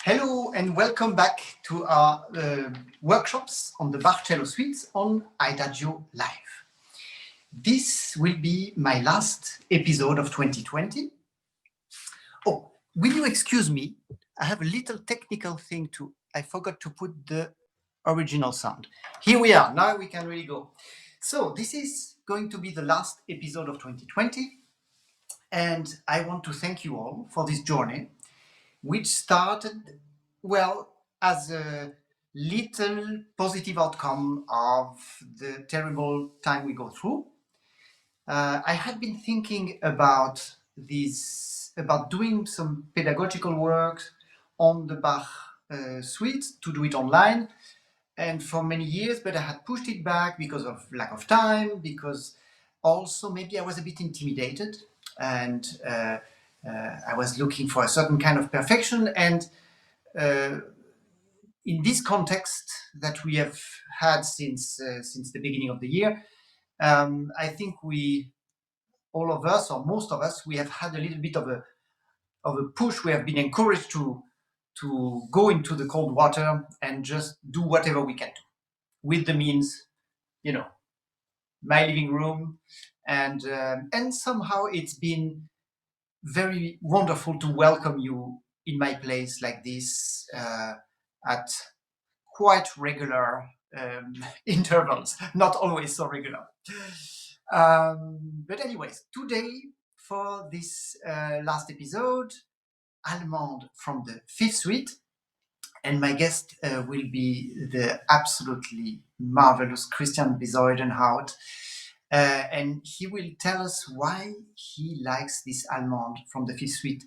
Hello and welcome back to our workshops on the Bach cello suites on IDAGIO Live. This will be my last episode of 2020. Oh, will you excuse me? I have a little technical thing I forgot to put the original sound. Here we are, now we can really go. So this is going to be the last episode of 2020. And I want to thank you all for this journey, which started, well, as a little positive outcome of the terrible time we go through. I had been thinking about doing some pedagogical work on the Bach suite, to do it online, and for many years, but I had pushed it back because of lack of time, because also maybe I was a bit intimidated, and I was looking for a certain kind of perfection. And in this context that we have had since the beginning of the year, I think all of us, or most of us, we have had a little bit of a push. We have been encouraged to go into the cold water and just do whatever we can do with the means, my living room, and somehow it's been very wonderful to welcome you in my place like this at quite regular intervals, not always so regular. But anyways, today for this last episode, Allemande from the Fifth Suite, and my guest will be the absolutely marvelous Kristian Bezuidenhout. And he will tell us why he likes this Allemande from the Fifth Suite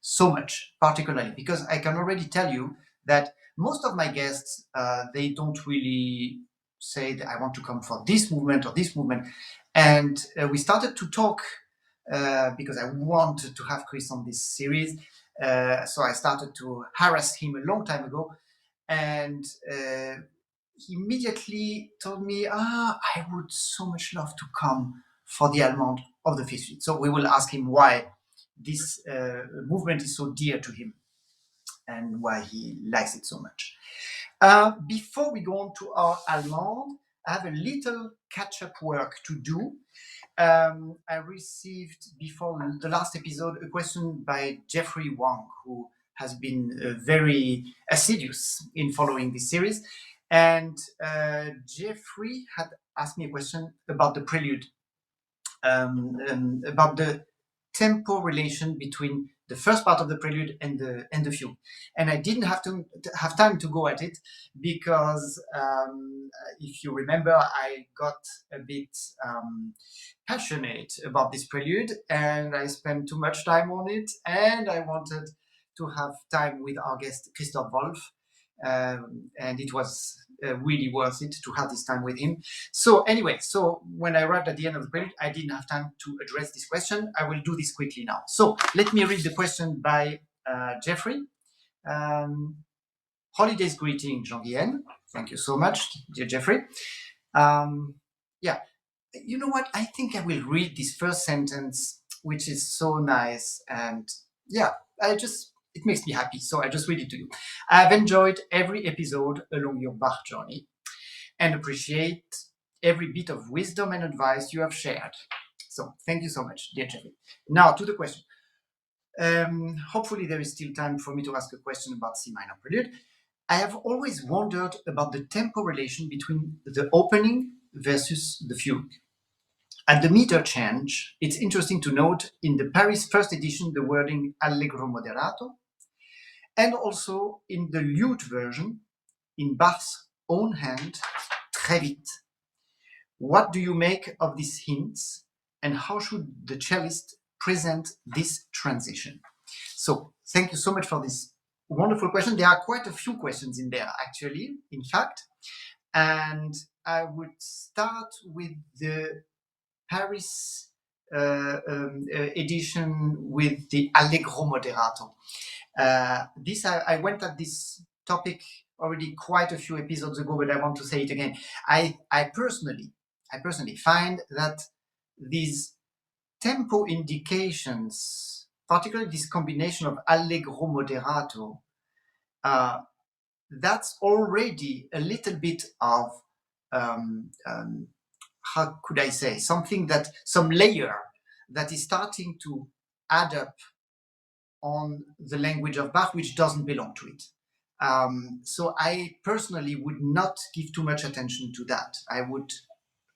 so much, particularly, because I can already tell you that most of my guests, they don't really say that I want to come for this movement or this movement. And we started to talk because I wanted to have Chris on this series. So I started to harass him a long time ago. And he immediately told me, I would so much love to come for the Allemande of the Fifth Suite. So we will ask him why this movement is so dear to him and why he likes it so much. Before we go on to our Allemande, I have a little catch-up work to do. I received, before the last episode, a question by Jeffrey Wang, who has been very assiduous in following this series. And Jeffrey had asked me a question about the prelude, about the tempo relation between the first part of the prelude and the fugue. And I didn't have time to go at it because if you remember, I got a bit passionate about this prelude and I spent too much time on it, and I wanted to have time with our guest Christoph Wolf, and it was really worth it to have this time with him. So anyway, when I arrived at the end of the prelude, I didn't have time to address this question. I will do this quickly now. So let me read the question by Jeffrey. Holidays greeting, Jean-Guihen. Thank you so much, dear Jeffrey. Yeah, you know what? I think I will read this first sentence, which is so nice. And yeah, it makes me happy. So I just read it to you. I've enjoyed every episode along your Bach journey and appreciate every bit of wisdom and advice you have shared. So thank you so much, dear Jeffrey. Now to the question. Hopefully there is still time for me to ask a question about C minor prelude. I have always wondered about the tempo relation between the opening versus the fugue. At the meter change, it's interesting to note in the Paris first edition the wording allegro moderato, and also in the lute version, in Bach's own hand, très vite. What do you make of these hints, and how should the cellist present this transition? So thank you so much for this wonderful question. There are quite a few questions in there, actually, in fact. And I would start with the Paris edition with the Allegro Moderato. I went at this topic already quite a few episodes ago, but I want to say it again. I personally find that these tempo indications, particularly this combination of Allegro Moderato that's already a little bit of how could I say, some layer that is starting to add up on the language of Bach, which doesn't belong to it. So I personally would not give too much attention to that. I would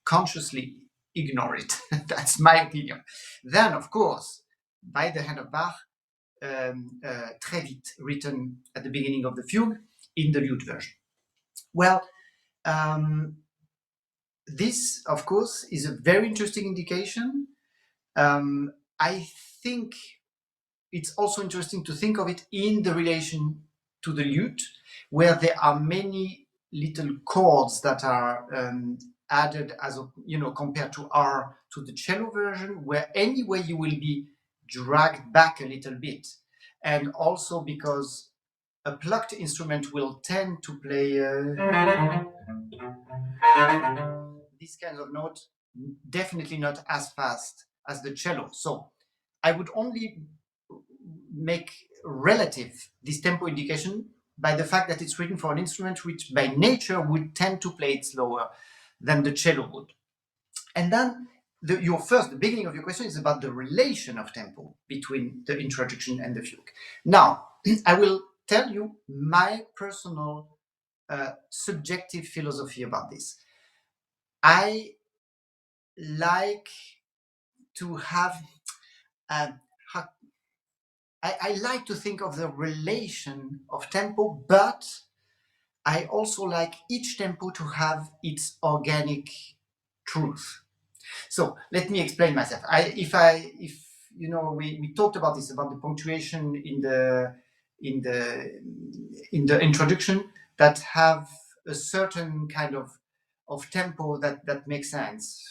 consciously ignore it. That's my opinion. Then, of course, by the hand of Bach, très vite, written at the beginning of the fugue in the lute version. Well, this, of course, is a very interesting indication. I think it's also interesting to think of it in the relation to the lute, where there are many little chords that are added as a, compared to the cello version, where anyway you will be dragged back a little bit, and also because a plucked instrument will tend to play this kind of note, definitely not as fast as the cello. So I would only make relative this tempo indication by the fact that it's written for an instrument which by nature would tend to play it slower than the cello would. And then the beginning of your question is about the relation of tempo between the introduction and the fugue. Now, I will tell you my personal subjective philosophy about this. I like to have I like to think of the relation of tempo, but I also like each tempo to have its organic truth. So let me explain myself. If we talked about this, about the punctuation in the introduction that have a certain kind of tempo that makes sense.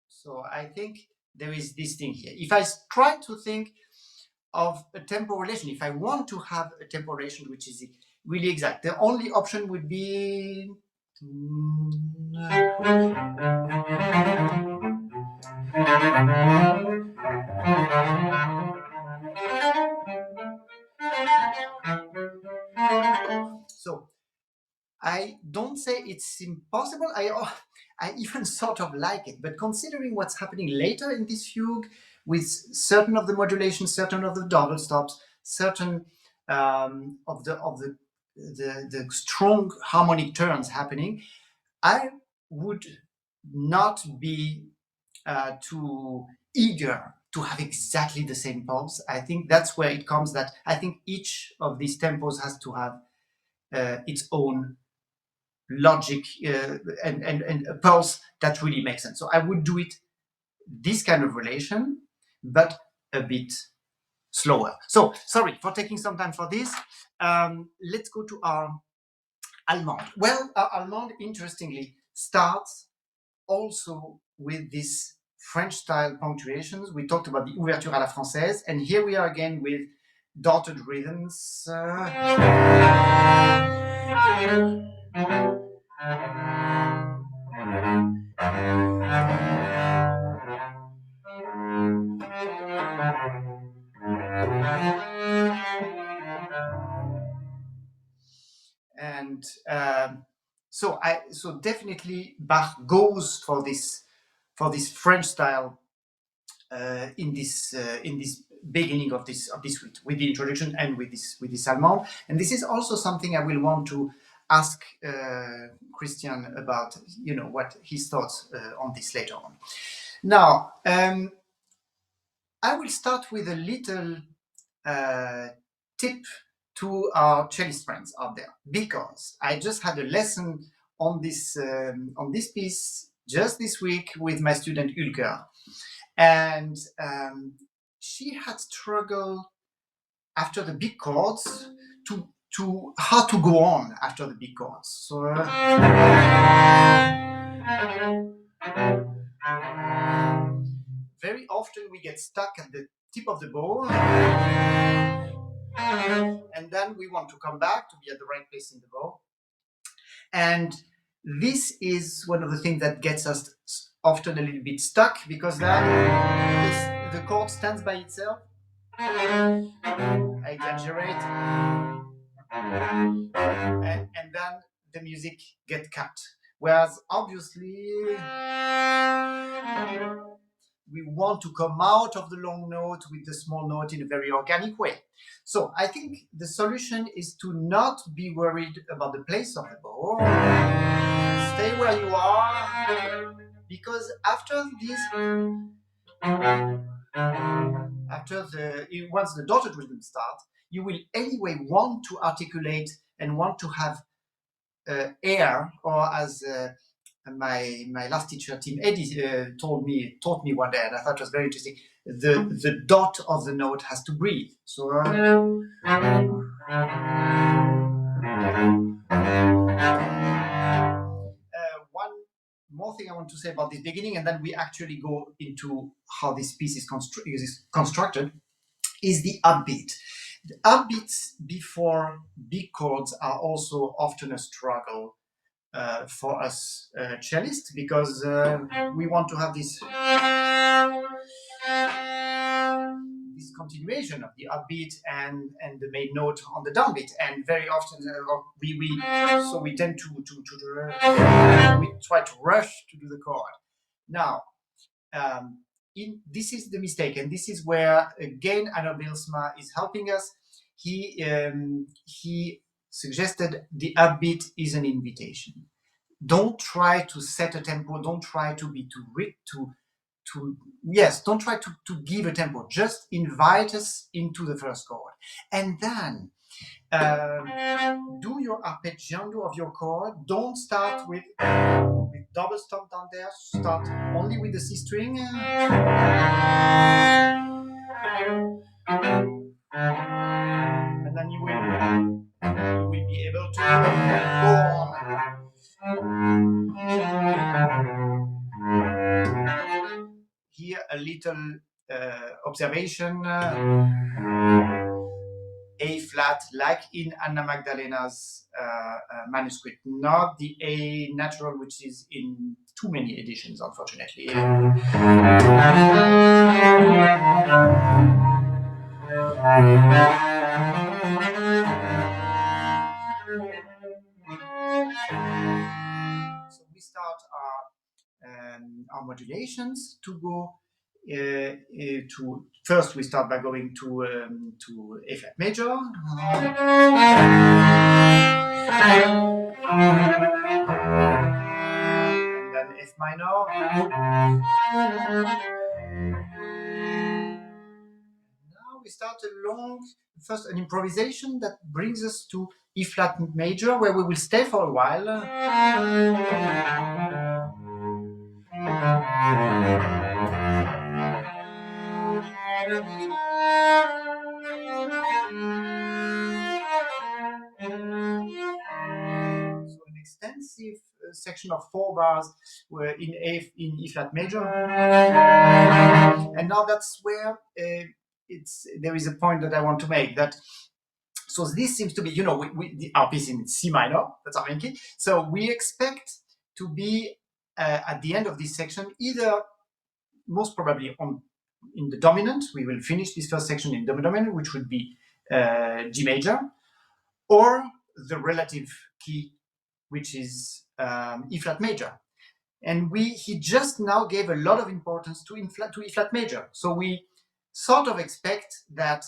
So I think there is this thing here. If I try to think of a tempo relation, if I want to have a tempo relation which is really exact, the only option would be so I don't say it's impossible. I even sort of like it, but considering what's happening later in this fugue, with certain of the modulations, certain of the double stops, certain of the strong harmonic turns happening, I would not be too eager to have exactly the same pulse. I think that's where it comes. That I think each of these tempos has to have its own logic and a pulse that really makes sense. So I would do it this kind of relation, but a bit slower. So sorry for taking some time for this. Let's go to our Allemande. Well, our Allemande, interestingly, starts also with this French style punctuations. We talked about the ouverture à la française, and here we are again with dotted rhythms. And so definitely Bach goes for this French style in this beginning of this suite, with the introduction and with this Allemande. And this is also something I will want to ask Kristian about, what his thoughts on this later on. Now, I will start with a little tip to our cellist friends out there, because I just had a lesson on this piece just this week with my student Ulker, and she had struggled after the big chords to how to go on after the big chords. So very often we get stuck at the tip of the bow, and then we want to come back to be at the right place in the bow. And this is one of the things that gets us often a little bit stuck, because then the chord stands by itself. I exaggerate. And then the music gets cut. Whereas obviously we want to come out of the long note with the small note in a very organic way. So I think the solution is to not be worried about the place of the bow. Stay where you are, because once the dotted rhythm starts, you will anyway want to articulate and want to have air, or as my last teacher, Tim Eddy, taught me one day, and I thought it was very interesting. The dot of the note has to breathe. So one more thing I want to say about this beginning, and then we actually go into how this piece is constructed, is the upbeat. The upbeats before big chords are also often a struggle for us cellists, because we want to have this continuation of the upbeat and the main note on the downbeat, and very often we tend to we try to rush to do the chord. Now, this is the mistake, and this is where again Arno Bilsma is helping us. He suggested the upbeat is an invitation. Don't try to set a tempo. Don't try to be don't try to give a tempo. Just invite us into the first chord, and then do your arpeggiando of your chord. Don't start with double stop down there. Start only with the C string, and then you will be able to go on. Here a little observation. A flat, like in Anna Magdalena's manuscript, not the A natural, which is in too many editions, unfortunately. So we start our modulations to go to first. We start by going to A flat major, and then F minor. Now we start first an improvisation that brings us to E flat major, where we will stay for a while. So an extensive section of 4 bars were in E flat major, and now that's where there is a point that I want to make. That so this seems to be, our piece in C minor. That's our main key. So we expect to be at the end of this section either most probably in the dominant. We will finish this first section in the dominant, which would be G major, or the relative key, which is E flat major. And he just now gave a lot of importance to E flat major. So we sort of expect that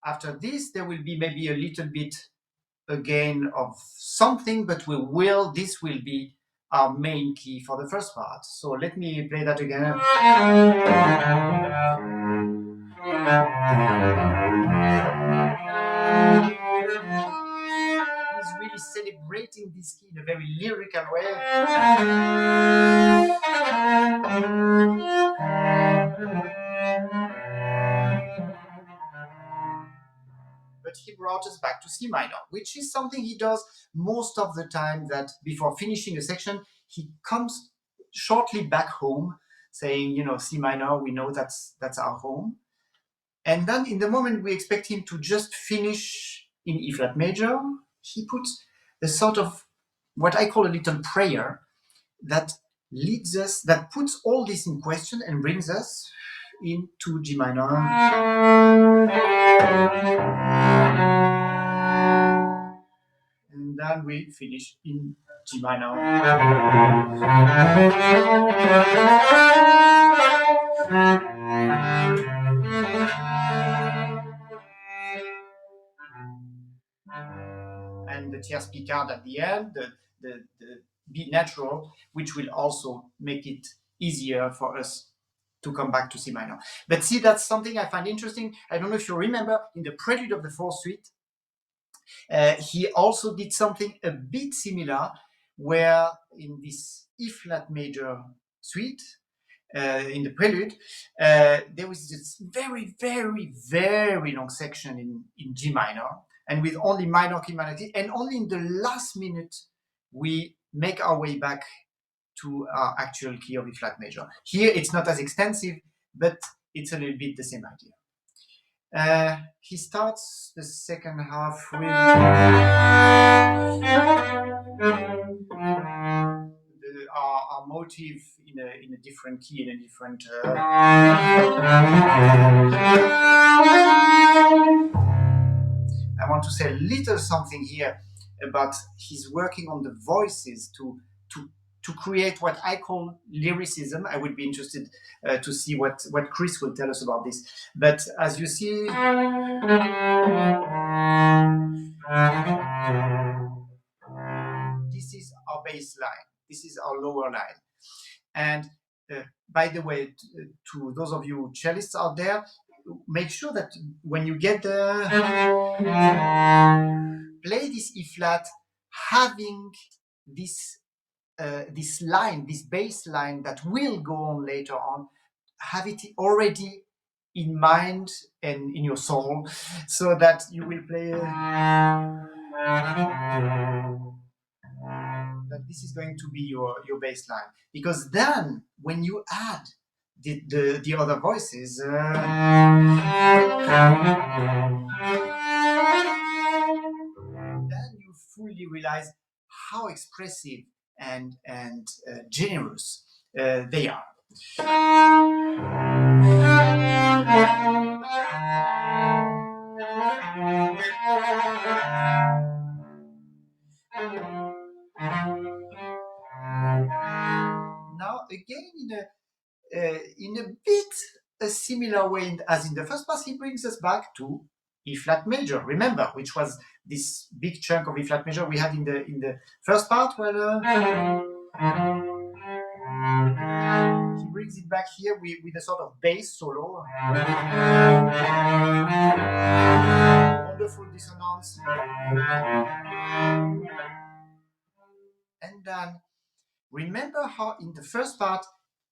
after this there will be maybe a little bit again of something, but this will be our main key for the first part. So let me play that again. He's really celebrating this key in a very lyrical way. But he brought us back to C minor, which is something he does most of the time, that before finishing a section, he comes shortly back home saying, C minor, we know that's our home. And then in the moment we expect him to just finish in E flat major, he puts a sort of what I call a little prayer that leads us, that puts all this in question and brings us into G minor. And then we finish in G minor. And the tierce Picard at the end, the B natural, which will also make it easier for us to come back to C minor. But see, that's something I find interesting. I don't know if you remember, in the prelude of the fourth suite, he also did something a bit similar, where in this E flat major suite, in the prelude, there was this very, very, very long section in G minor, and with only minor key melody, and only in the last minute we make our way back to our actual key of E flat major. Here it's not as extensive, but it's a little bit the same idea. He starts the second half with our motive in a different key, in a different. I want to say a little something here about his working on the voices to create what I call lyricism. I would be interested to see what Chris will tell us about this. But as you see, this is our bass line. This is our lower line. And by the way, to those of you cellists out there, make sure that when you get there, play this E flat, having this this line, this bass line that will go on later on, have it already in mind and in your soul, so that you will play that this is going to be your bass line. Because then when you add the other voices, then you fully realize how expressive and generous they are. Now again, in a bit a similar way as in the first part, he brings us back to E flat major. Remember, which was this big chunk of E flat major we had in the first part. Well, he brings it back here with a sort of bass solo. Wonderful dissonance. And then remember how in the first part,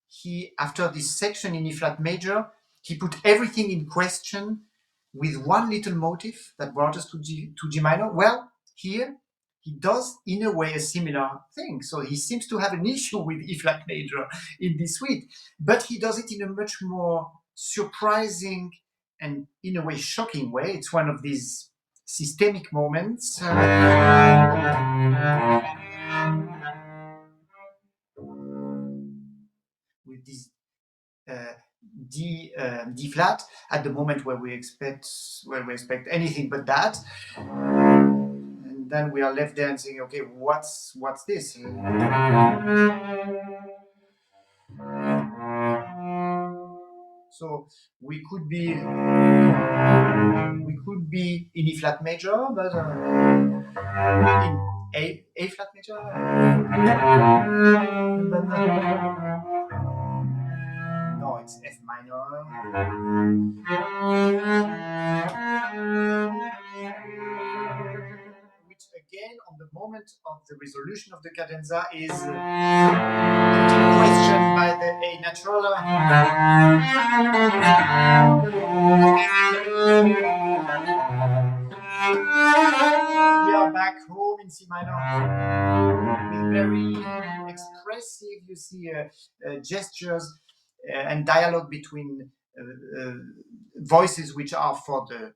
he, after this section in E flat major, he put everything in question with one little motive that brought us to G minor. Well, here he does in a way a similar thing. So he seems to have an issue with E flat major in this suite, but he does it in a much more surprising and in a way shocking way. It's one of these systemic moments. With this D flat at the moment where we expect anything but that, and then we are left there and saying, okay, what's this? So we could be in E flat major, but in A flat major. No, it's F minor. Which again, on the moment of the resolution of the cadenza, is put in question by the A natural. We are back home in C minor. With very expressive, you see, gestures and dialogue between voices which are for the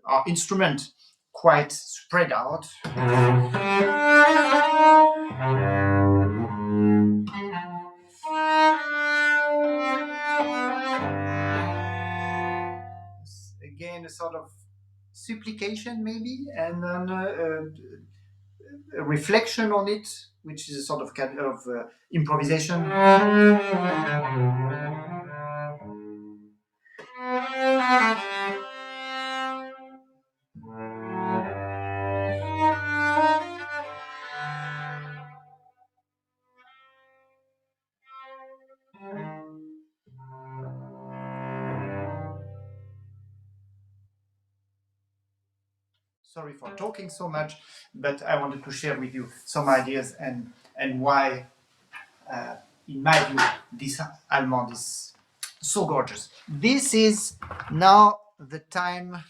our instrument quite spread out. supplication maybe, and then a reflection on it, which is a sort of kind of improvisation. Sorry for talking so much, but I wanted to share with you some ideas and why, in my view, this Allemande is so gorgeous. This is now the time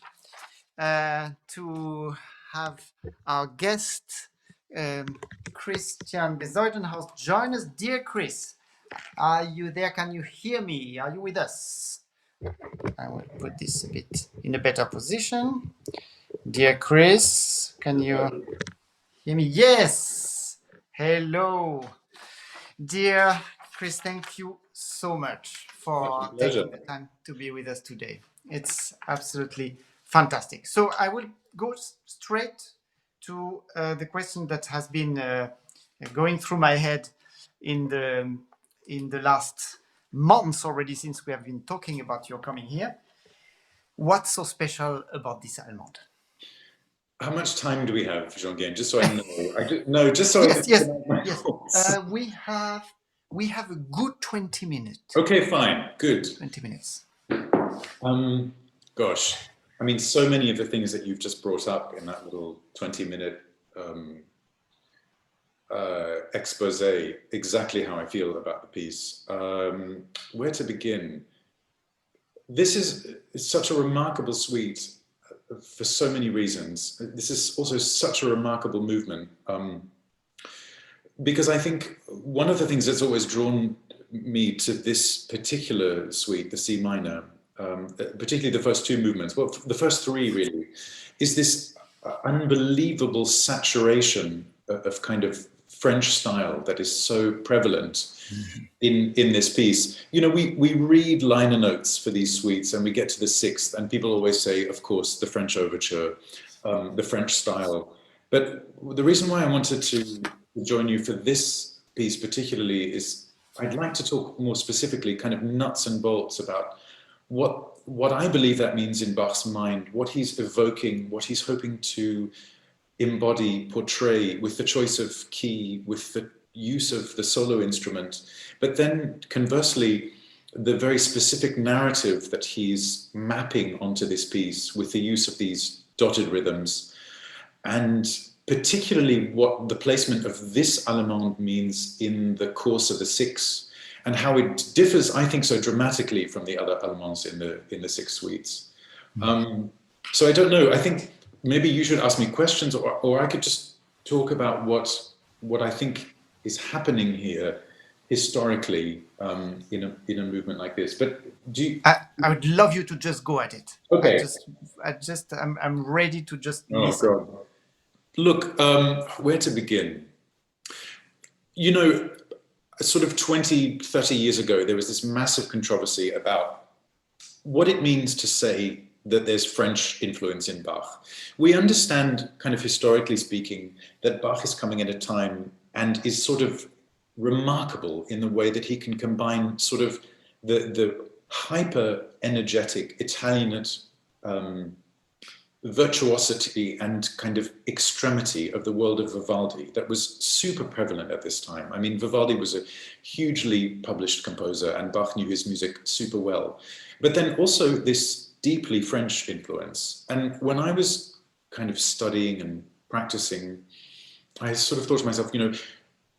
to have our guest, Kristian Bezuidenhout, join us. Dear Chris, are you there? Can you hear me? Are you with us? I will put this a bit in a better position. Dear Chris, can you hear me? Yes. Hello. Dear Chris, thank you so much for taking the time to be with us today. It's absolutely fantastic. So I will go straight to the question that has been going through my head in the last months already, since we have been talking about your coming here. What's so special about this Allemande? How much time do we have, Jean-Guihen? Just so I know. Just so yes. We have a good 20 minutes. Okay, fine, good. 20 minutes. Gosh, I mean, so many of the things that you've just brought up in that little 20-minute expose, exactly how I feel about the piece. Where to begin? This is such a remarkable suite for so many reasons. This is also such a remarkable movement, because I think one of the things that's always drawn me to this particular suite, the C minor, particularly the first two movements, well, the first three really, is this unbelievable saturation of kind of French style that is so prevalent in this piece. You know, we read liner notes for these suites and we get to the sixth and people always say, of course, the French overture, the French style. But the reason why I wanted to join you for this piece particularly is I'd like to talk more specifically kind of nuts and bolts about what I believe that means in Bach's mind, what he's evoking, what he's hoping to embody, portray with the choice of key, with the use of the solo instrument, but then conversely, the very specific narrative that he's mapping onto this piece with the use of these dotted rhythms, and particularly what the placement of this Allemande means in the course of the six, and how it differs, I think, so dramatically from the other Allemands in the six suites. So I don't know, I think maybe you should ask me questions, or I could just talk about what I think is happening here historically in a movement like this. But do you... I would love you to just go at it. Okay. I'm ready to just listen. God. Look, where to begin? You know, sort of 20, 30 years ago, there was this massive controversy about what it means to say that there's French influence in Bach. We understand, kind of historically speaking, that Bach is coming at a time and is sort of remarkable in the way that he can combine sort of the hyper energetic Italianate virtuosity and kind of extremity of the world of Vivaldi that was super prevalent at this time. I mean, Vivaldi was a hugely published composer and Bach knew his music super well. But then also this deeply French influence. And when I was kind of studying and practicing, I sort of thought to myself, you know,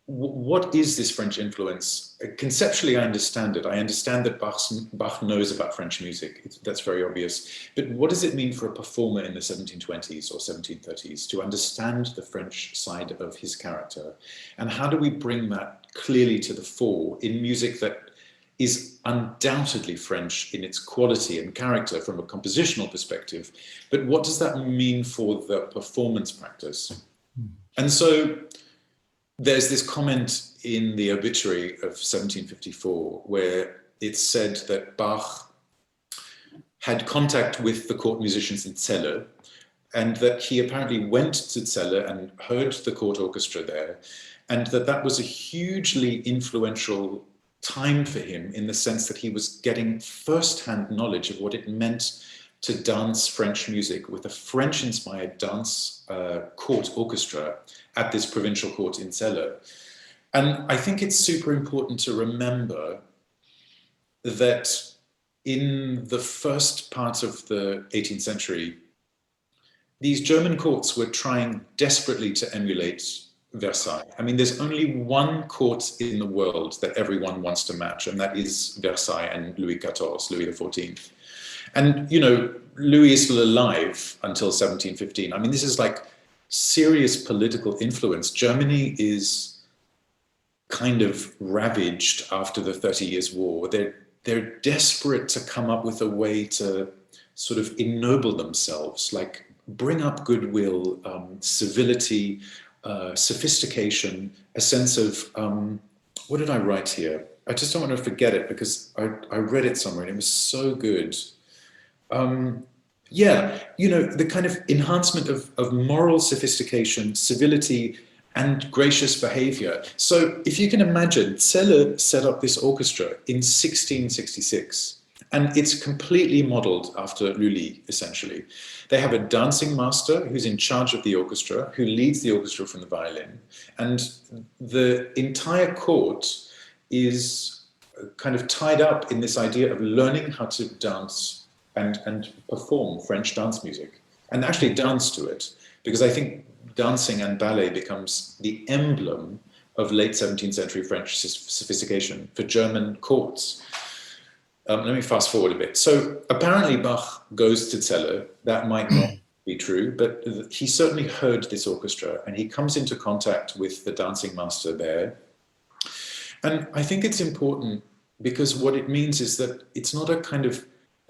what is this French influence? Conceptually, I understand it. I understand that Bach knows about French music. That's very obvious. But what does it mean for a performer in the 1720s or 1730s to understand the French side of his character? And how do we bring that clearly to the fore in music that is undoubtedly French in its quality and character from a compositional perspective? But what does that mean for the performance practice? And so there's this comment in the obituary of 1754 where it's said that Bach had contact with the court musicians in Cello and that he apparently went to Celle and heard the court orchestra there, and that was a hugely influential time for him in the sense that he was getting first-hand knowledge of what it meant to dance French music with a French-inspired dance court orchestra at this provincial court in Celle. And I think it's super important to remember that in the first part of the 18th century, these German courts were trying desperately to emulate Versailles. I mean, there's only one court in the world that everyone wants to match, and that is Versailles and Louis XIV, Louis XIV. And, you know, Louis is still alive until 1715. I mean, this is like serious political influence. Germany is kind of ravaged after the 30 Years' War. They're desperate to come up with a way to sort of ennoble themselves, like bring up goodwill, civility, sophistication, a sense of, what did I write here? I just don't want to forget it because I read it somewhere and it was so good. Yeah, you know, the kind of enhancement of moral sophistication, civility, and gracious behavior. So if you can imagine, Celle set up this orchestra in 1666, and it's completely modeled after Lully, essentially. They have a dancing master who's in charge of the orchestra, who leads the orchestra from the violin, and the entire court is kind of tied up in this idea of learning how to dance and perform French dance music, and actually dance to it, because I think dancing and ballet becomes the emblem of late 17th century French sophistication for German courts. Let me fast forward a bit. So apparently Bach goes to Celle. That might not be true, but he certainly heard this orchestra, and he comes into contact with the dancing master there. And I think it's important because what it means is that it's not a kind of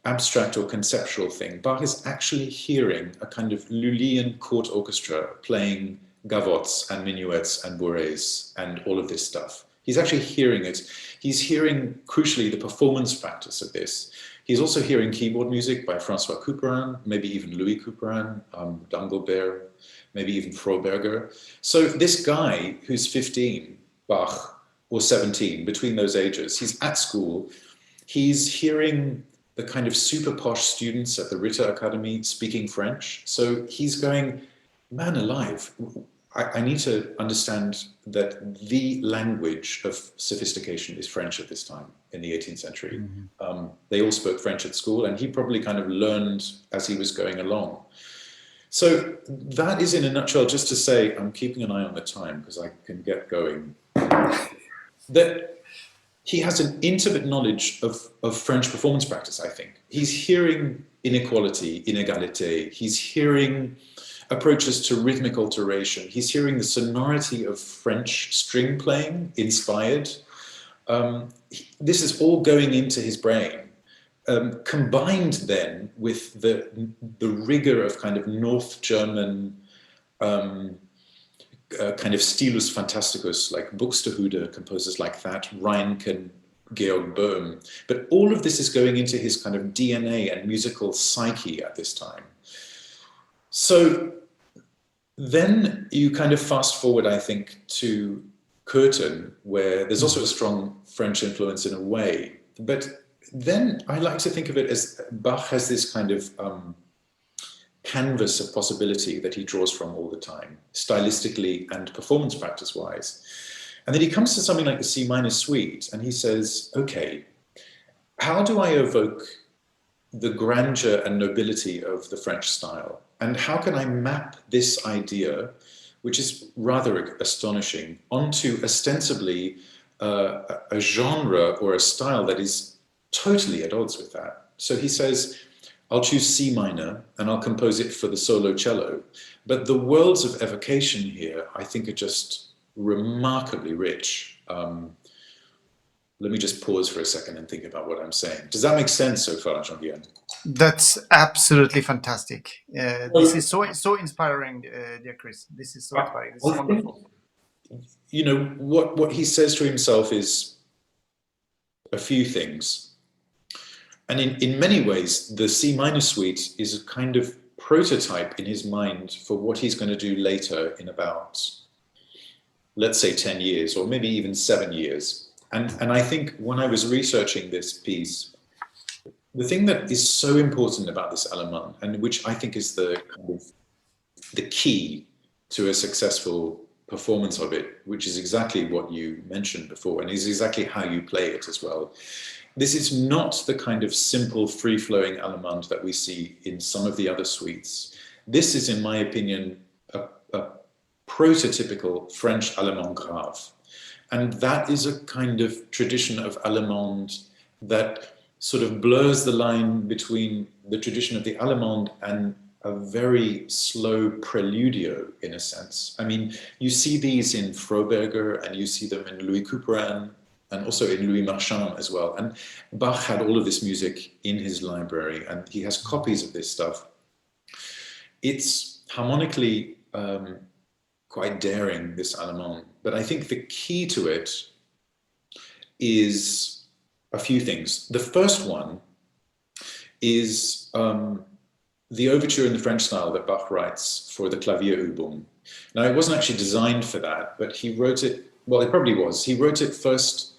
abstract or conceptual thing. Bach is actually hearing a kind of Lullian court orchestra playing gavottes and minuets and bourrées and all of this stuff. He's actually hearing it. He's hearing, crucially, the performance practice of this. He's also hearing keyboard music by François Couperin, maybe even Louis Couperin, Danglebert, maybe even Freiburger. So this guy who's 15, Bach, or 17, between those ages, he's at school, he's hearing the kind of super posh students at the Ritter Academy speaking French. So he's going, man alive, I need to understand that the language of sophistication is French at this time in the 18th century. Mm-hmm. They all spoke French at school, and he probably kind of learned as he was going along. So that is, in a nutshell, just to say, I'm keeping an eye on the time because I can get going, that he has an intimate knowledge of French performance practice, I think. He's hearing inequality, inégalité. He's hearing approaches to rhythmic alteration. He's hearing the sonority of French string playing inspired. This is all going into his brain, combined then with the rigor of kind of North German kind of stilus fantasticus, like Buxtehude, composers like that, Reinken, Georg Böhm. But all of this is going into his kind of DNA and musical psyche at this time. So then you kind of fast forward, I think, to Köthen, where there's also a strong French influence in a way. But then I like to think of it as Bach has this kind of canvas of possibility that he draws from all the time, stylistically and performance practice-wise. And then he comes to something like the C minor suite, and he says, okay, how do I evoke the grandeur and nobility of the French style? And how can I map this idea, which is rather astonishing, onto ostensibly a genre or a style that is totally at odds with that? So he says, I'll choose C minor and I'll compose it for the solo cello. But the worlds of evocation here, I think, are just remarkably rich. Let me just pause for a second and think about what I'm saying. Does that make sense so far, Jean-Guihen? That's absolutely fantastic. This is so inspiring, dear Chris. This is so inspiring. This is wonderful. You know, what he says to himself is a few things. And in many ways, the C minor suite is a kind of prototype in his mind for what he's going to do later in about, let's say, 10 years, or maybe even 7 years. And I think when I was researching this piece, the thing that is so important about this Allemande, and which I think is the kind of the key to a successful performance of it, which is exactly what you mentioned before, and is exactly how you play it as well. This is not the kind of simple, free-flowing Allemande that we see in some of the other suites. This is, in my opinion, a prototypical French Allemande grave. And that is a kind of tradition of Allemande that sort of blurs the line between the tradition of the Allemande and a very slow preludio, in a sense. I mean, you see these in Freiburger, and you see them in Louis Couperin, and also in Louis Marchand as well. And Bach had all of this music in his library, and he has copies of this stuff. It's harmonically quite daring, this Allemande, but I think the key to it is a few things. The first one is the overture in the French style that Bach writes for the Klavierübung. Now, it wasn't actually designed for that, but he wrote it, well, it probably was. He wrote it first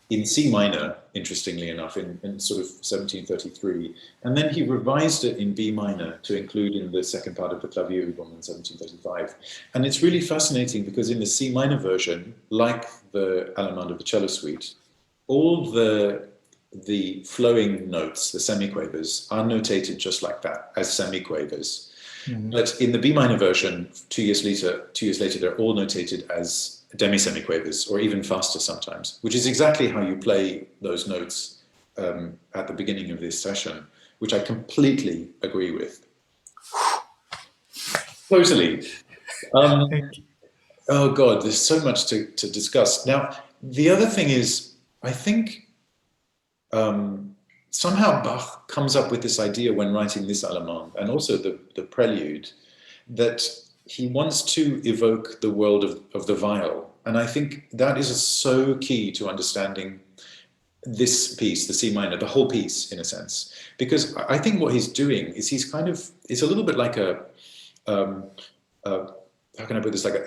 in C minor, interestingly enough, in sort of 1733. And then he revised it in B minor to include in the second part of the Klavierübung in 1735. And it's really fascinating because in the C minor version, like the Allemande of the cello suite, all the flowing notes, the semiquavers, are notated just like that, as semiquavers. Mm-hmm. But in the B minor version, 2 years later, they're all notated as demi-semiquavers, or even faster sometimes, which is exactly how you play those notes at the beginning of this session, which I completely agree with. Totally. Oh God, there's so much to discuss. Now, the other thing is, I think somehow Bach comes up with this idea when writing this Allemande, and also the prelude, that he wants to evoke the world of the viol. And I think that is so key to understanding this piece, the C minor, the whole piece, in a sense. Because I think what he's doing is it's a little bit like how can I put this, like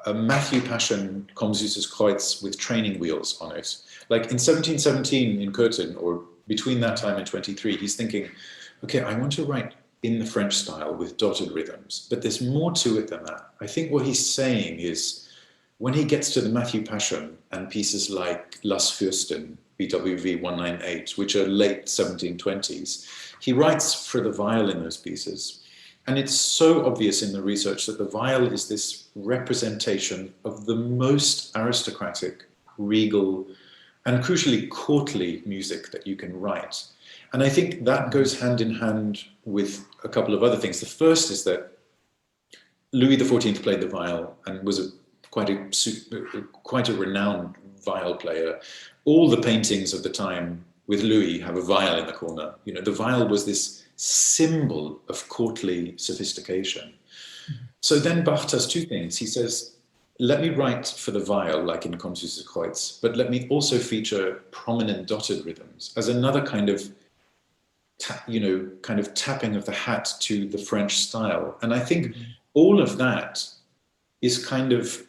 a Matthew Passion Komm süßes Kreuz with training wheels on it. Like in 1717 in Cöthen, or between that time and 23, he's thinking, okay, I want to write in the French style with dotted rhythms, but there's more to it than that. I think what he's saying is, when he gets to the Matthew Passion and pieces like Las Fürsten, BWV 198, which are late 1720s, he writes for the viol in those pieces. And it's so obvious in the research that the viol is this representation of the most aristocratic, regal, and crucially courtly music that you can write. And I think that goes hand in hand with a couple of other things. The first is that Louis XIV played the viol and was quite a renowned viol player. All the paintings of the time with Louis have a viol in the corner. You know, the viol was this symbol of courtly sophistication. So then Bach does two things. He says, let me write for the viol, like in Komm süßes Kreuz, but let me also feature prominent dotted rhythms as another kind of tapping of the hat to the French style. And I think all of that is kind of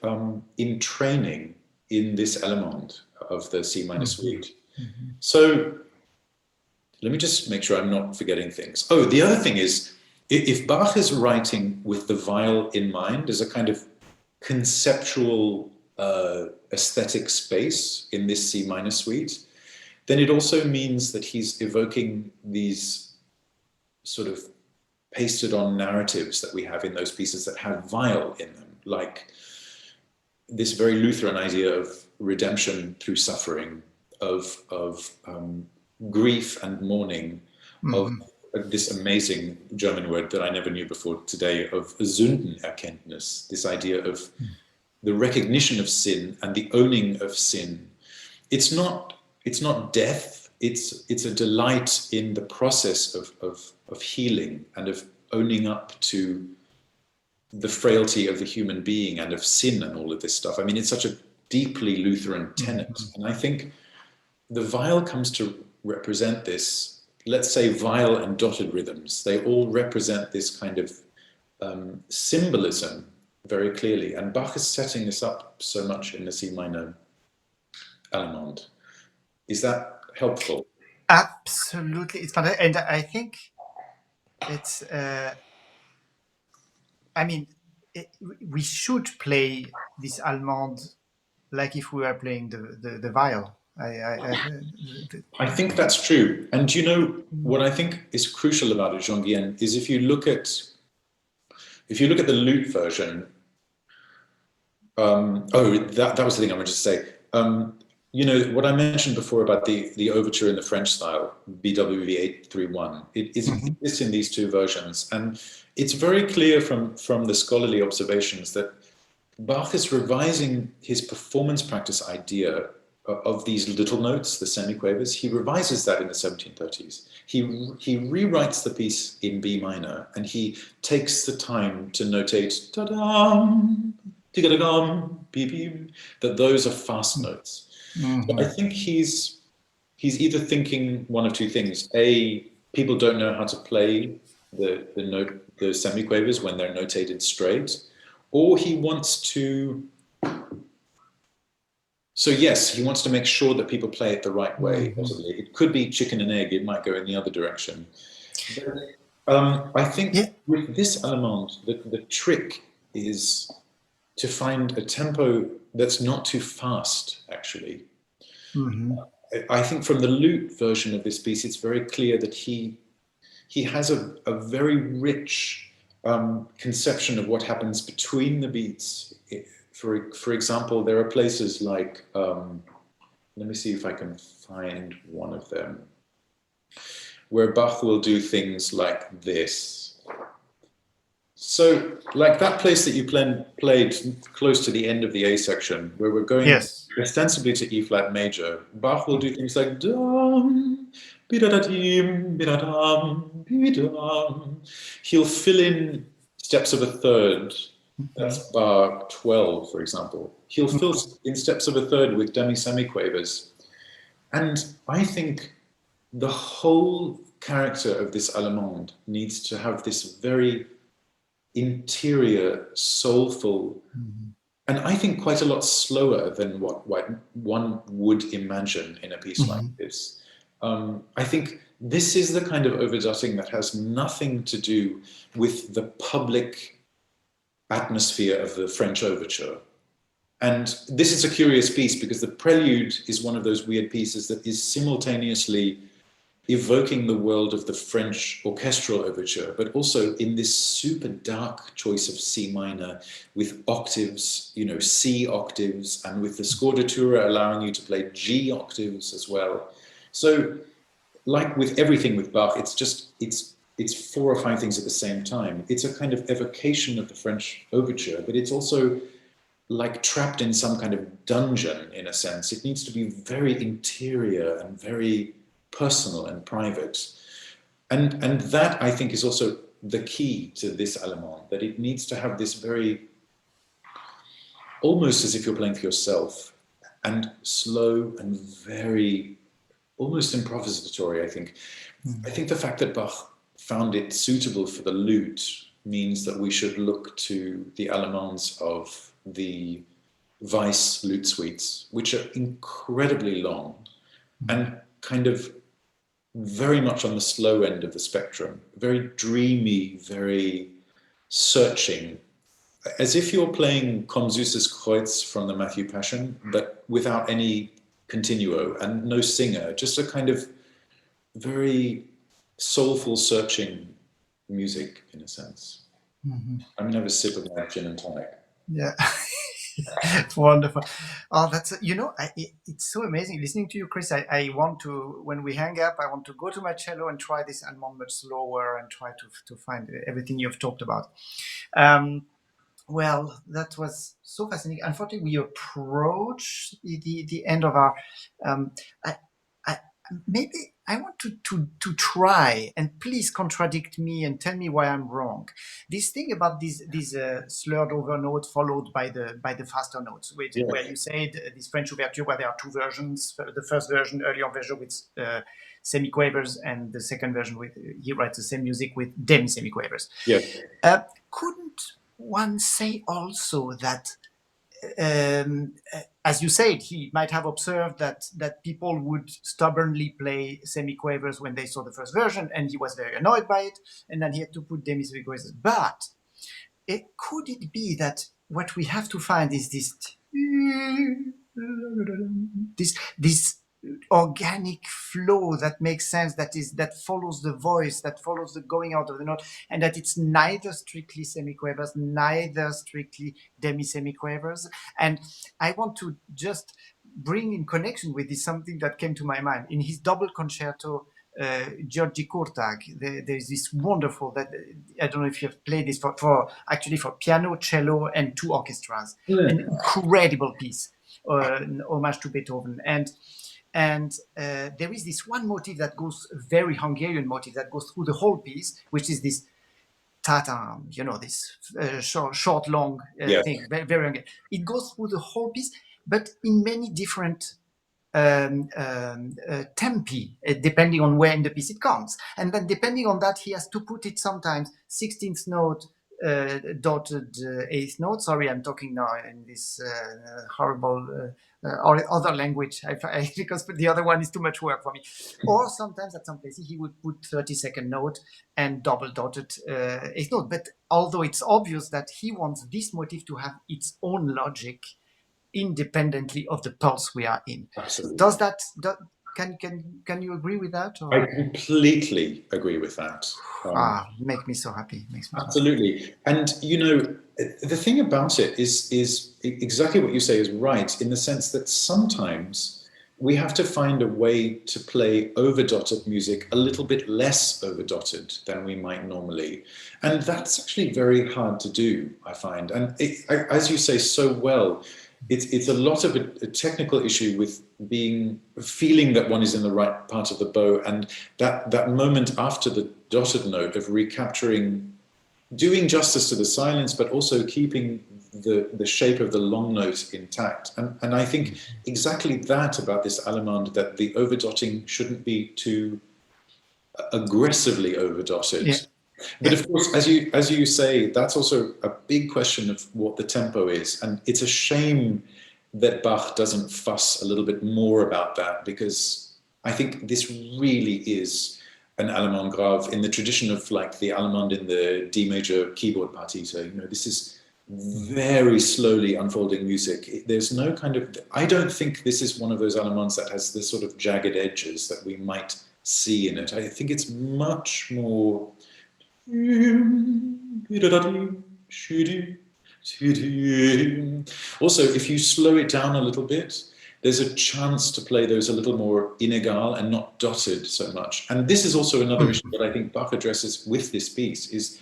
in training in this Allemande of the C minor suite. Mm-hmm. So let me just make sure I'm not forgetting things. Oh, the other thing is, if Bach is writing with the viol in mind as a kind of conceptual aesthetic space in this C minor suite, then it also means that he's evoking these sort of pasted on narratives that we have in those pieces that have viol in them, like this very Lutheran idea of redemption through suffering, of grief and mourning, of this amazing German word that I never knew before today, of Sündenerkenntnis, this idea of the recognition of sin and the owning of sin. It's not death, it's a delight in the process of healing and of owning up to the frailty of the human being and of sin and all of this stuff. I mean, it's such a deeply Lutheran tenet. And I think the viol comes to represent this let's say, viol and dotted rhythms. They all represent this kind of symbolism very clearly. And Bach is setting this up so much in the C minor Allemande. Is that helpful? Absolutely, it's fantastic, and I think it's. I mean, we should play this Allemande like if we were playing the viol. I think that's true. And you know what I think is crucial about it, Jean-Guihen, is if you look at the lute version. That was the thing I wanted to say. You know, what I mentioned before about the overture in the French style, BWV 831, it exists in these two versions. And it's very clear from the scholarly observations that Bach is revising his performance practice idea of these little notes, the semiquavers. He revises that in the 1730s. He rewrites the piece in B minor, and he takes the time to notate ta-dam, tiga-da-gum, beep, that those are fast notes. So I think he's either thinking one of two things. A, people don't know how to play the semiquavers when they're notated straight, or he wants to. So yes, he wants to make sure that people play it the right way. Possibly, it could be chicken and egg. It might go in the other direction. But, I think with this Allemande, the trick is to find a tempo that's not too fast, actually. I think from the lute version of this piece, it's very clear that he has a very rich conception of what happens between the beats. For example, there are places like, let me see if I can find one of them, where Bach will do things like this. So, like that place that you played close to the end of the A section, where we're going ostensibly to E flat major, Bach will do things like dum, bi-da-da-dim, bi-da-dum, bi-dum. He'll fill in steps of a third. That's bar 12, for example. He'll fill in steps of a third with demi-semiquavers. And I think the whole character of this Allemande needs to have this very interior, soulful, and I think quite a lot slower than what one would imagine in a piece like this. I think this is the kind of overdotting that has nothing to do with the public atmosphere of the French overture. And this is a curious piece because the prelude is one of those weird pieces that is simultaneously evoking the world of the French orchestral overture, but also in this super dark choice of C minor with octaves, you know, C octaves, and with the scordatura allowing you to play G octaves as well. So, like with everything with Bach, it's 4 or 5 things at the same time. It's a kind of evocation of the French overture, but it's also like trapped in some kind of dungeon, in a sense. It needs to be very interior and very personal and private. And that, I think, is also the key to this Allemande, that it needs to have this very, almost as if you're playing for yourself, and slow and very, almost improvisatory, I think. I think the fact that Bach found it suitable for the lute means that we should look to the Allemandes of the Weiss lute suites, which are incredibly long and kind of very much on the slow end of the spectrum, very dreamy, very searching, as if you're playing Komm süßes Kreuz from the Matthew Passion, but without any continuo and no singer, just a kind of very soulful, searching music, in a sense. I'm going to have a sip of my gin and tonic. Yeah. Wonderful. Oh, that's, you know, it's so amazing listening to you, Chris. I want to, when we hang up, I want to go to my cello and try this Allemande much slower and try to find everything you've talked about. Well, that was so fascinating. Unfortunately, we approach the end of our. Maybe I want to try, and please contradict me and tell me why I'm wrong. This thing about these slurred over note followed by the faster notes, where you said this French overture where there are two versions. The first version, earlier version with semiquavers, and the second version with he writes the same music with demi-semiquavers. Yeah. Couldn't one say also that? As you said, he might have observed that people would stubbornly play semiquavers when they saw the first version, and he was very annoyed by it, and then he had to put demi-semiquavers. But could it be that what we have to find is this organic flow that makes sense, that follows the voice, that follows the going out of the note, and that it's neither strictly semiquavers, neither strictly demi-semiquavers. And I want to just bring in connection with this something that came to my mind. In his double concerto, György Kurtág, there's this wonderful, that I don't know if you've played this, for piano, cello, and two orchestras. An incredible piece, an homage to Beethoven. And there is this one motif that goes, very Hungarian motif, that goes through the whole piece, which is this tatam, this short, long thing, very, very Hungarian. It goes through the whole piece, but in many different tempi, depending on where in the piece it comes. And then depending on that, he has to put it sometimes 16th note, dotted 8th note. Sorry, I'm talking now in this horrible or other language, because the other one is too much work for me. Or sometimes at some places he would put 32nd note and double dotted 8th note. But although it's obvious that he wants this motif to have its own logic independently of the pulse we are in. Absolutely. Does that can you agree with that? Or? I completely agree with that. Make me so happy. Makes me absolutely. So happy. And the thing about it is exactly what you say is right, in the sense that sometimes we have to find a way to play overdotted music a little bit less overdotted than we might normally. And that's actually very hard to do, I find. And as you say so well, it's a lot of a technical issue with feeling that one is in the right part of the bow, and that moment after the dotted note of recapturing, doing justice to the silence, but also keeping the shape of the long note intact. And I think exactly that about this Allemande, that the overdotting shouldn't be too aggressively overdotted. Yeah. But of course, as you say, that's also a big question of what the tempo is. And it's a shame that Bach doesn't fuss a little bit more about that, because I think this really is an Allemande grave in the tradition of like the Allemande in the D major keyboard partita. This is very slowly unfolding music. There's no kind of, I don't think this is one of those Allemandes that has this sort of jagged edges that we might see in it. I think it's much more, also, if you slow it down a little bit, there's a chance to play those a little more inegal and not dotted so much. And this is also another issue that I think Bach addresses with this piece, is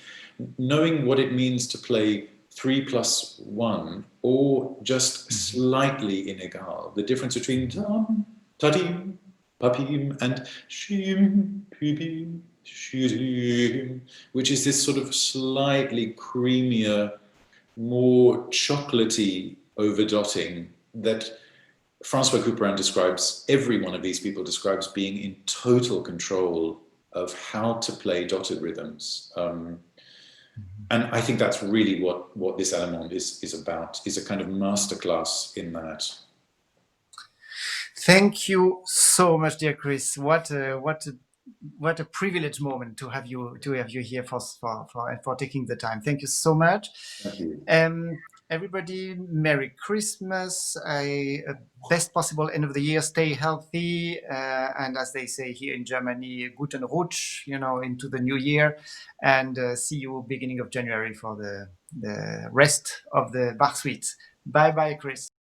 knowing what it means to play 3+1 or just slightly inegal. The difference between tam, tadim, papim, and shim, pibim, shirim, which is this sort of slightly creamier, more chocolatey overdotting that Francois Couperin describes, every one of these people describes being in total control of how to play dotted rhythms. And I think that's really what this Allemande is about, is a kind of masterclass in that. Thank you so much, dear Chris. What a privileged moment to have you here for taking the time. Thank you so much. Thank you. Everybody, Merry Christmas. Best possible end of the year. Stay healthy. And as they say here in Germany, guten Rutsch, into the new year. And see you beginning of January for the rest of the Bach suite. Bye-bye, Chris.